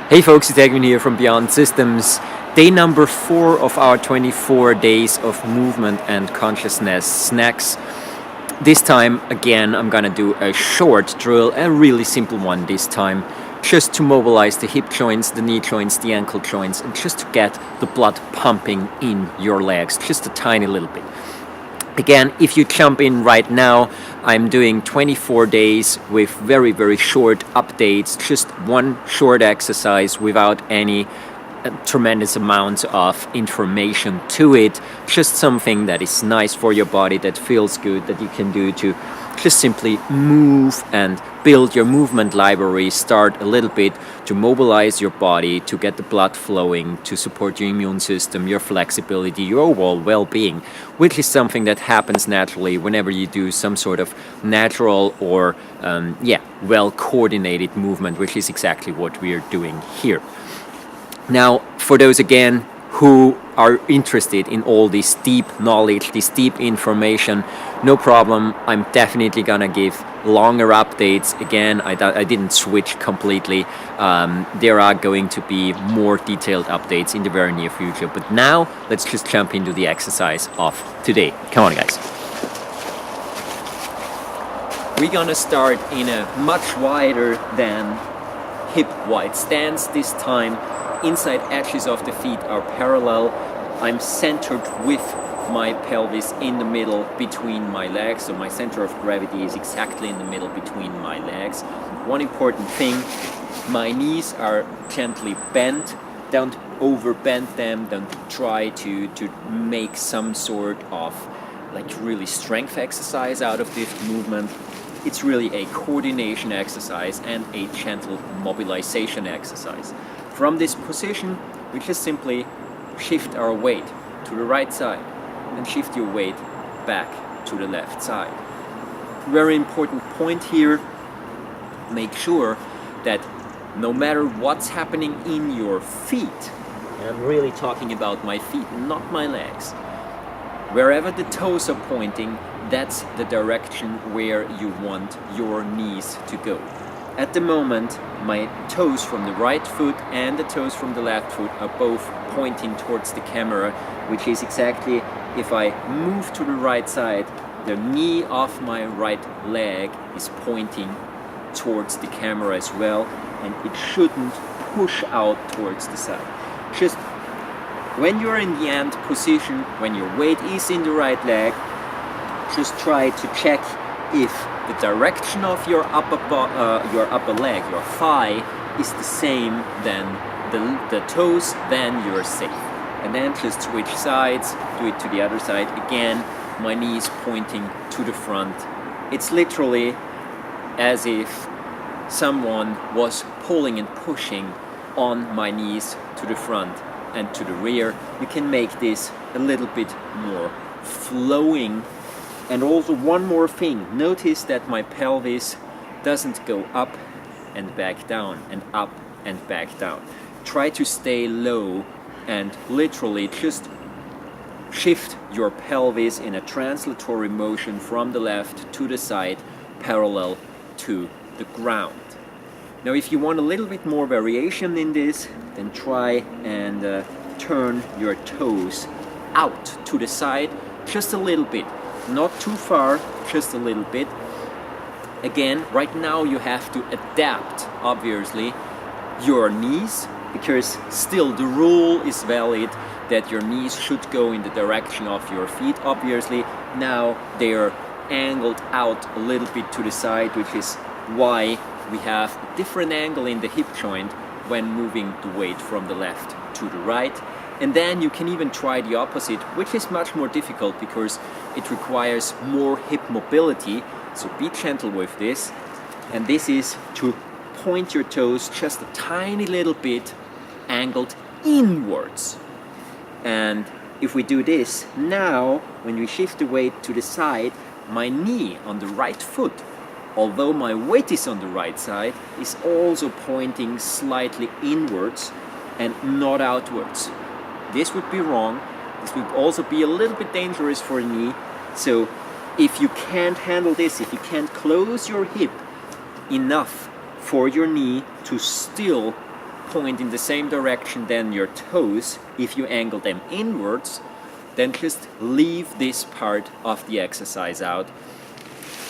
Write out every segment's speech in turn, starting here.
Hey folks, it's Egwin here from Beyond Systems. Day number 4 of our 24 days of movement and consciousness snacks. This time, again, I'm gonna do a short drill, a really simple one this time, just to mobilize the hip joints, the knee joints, the ankle joints, and just to get the blood pumping in your legs, just a tiny little bit. Again, if you jump in right now, I'm doing 24 days with very, very short updates, just one short exercise without any tremendous amounts of information to it, just something that is nice for your body, that feels good, that you can do to just simply move and build your movement library, start a little bit to mobilize your body, to get the blood flowing, to support your immune system, your flexibility, your overall well-being, which is something that happens naturally whenever you do some sort of natural or well-coordinated movement, which is exactly what we are doing here. Now, for those again who are interested in all this deep knowledge, this deep information, no problem. I'm definitely gonna give longer updates. Again, I didn't switch completely. There are going to be more detailed updates in the very near future. But now, let's just jump into the exercise of today. Come on, guys. We're gonna start in a much wider than hip-wide stance this time. Inside edges of the feet are parallel. I'm centered with my pelvis in the middle between my legs, so my center of gravity is exactly in the middle between my legs. One important thing, my knees are gently bent. Don't overbend them, don't try to make some sort of really strength exercise out of this movement. It's really a coordination exercise and a gentle mobilization exercise. From this position, we just simply shift our weight to the right side and shift your weight back to the left side. Very important point here, make sure that no matter what's happening in your feet, and I'm really talking about my feet, not my legs, wherever the toes are pointing, that's the direction where you want your knees to go. At the moment, my toes from the right foot and the toes from the left foot are both pointing towards the camera, which is exactly, if I move to the right side, the knee of my right leg is pointing towards the camera as well, and it shouldn't push out towards the side. Just when you're in the end position, when your weight is in the right leg, just try to check if the direction of your upper leg, your thigh, is the same than the toes, then you're safe. And then just switch sides, do it to the other side. Again, my knees pointing to the front. It's literally as if someone was pulling and pushing on my knees to the front and to the rear. You can make this a little bit more flowing. And also one more thing, notice that my pelvis doesn't go up and back down and up and back down. Try to stay low and literally just shift your pelvis in a translatory motion from the left to the side, parallel to the ground. Now if you want a little bit more variation in this, then try and turn your toes out to the side just a little bit. Not too far, just a little bit. Again, right now you have to adapt, obviously, your knees, because still the rule is valid that your knees should go in the direction of your feet. Obviously, now they are angled out a little bit to the side, which is why we have a different angle in the hip joint when moving the weight from the left to the right. And then you can even try the opposite, which is much more difficult because it requires more hip mobility. So be gentle with this. And this is to point your toes just a tiny little bit angled inwards. And if we do this, now when we shift the weight to the side, my knee on the right foot, although my weight is on the right side, is also pointing slightly inwards and not outwards. This would be wrong. This would also be a little bit dangerous for a knee. So if you can't handle this, if you can't close your hip enough for your knee to still point in the same direction than your toes, if you angle them inwards, then just leave this part of the exercise out.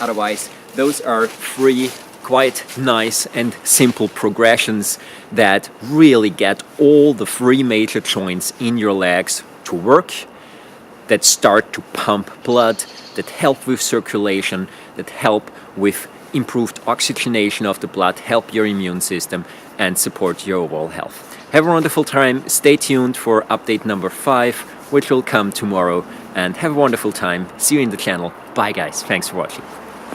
Otherwise, those are 3 quite nice and simple progressions that really get all the 3 major joints in your legs to work, that start to pump blood, that help with circulation, that help with improved oxygenation of the blood, help your immune system, and support your overall health. Have a wonderful time. Stay tuned for update number 5, which will come tomorrow. And have a wonderful time. See you in the channel. Bye guys. Thanks for watching.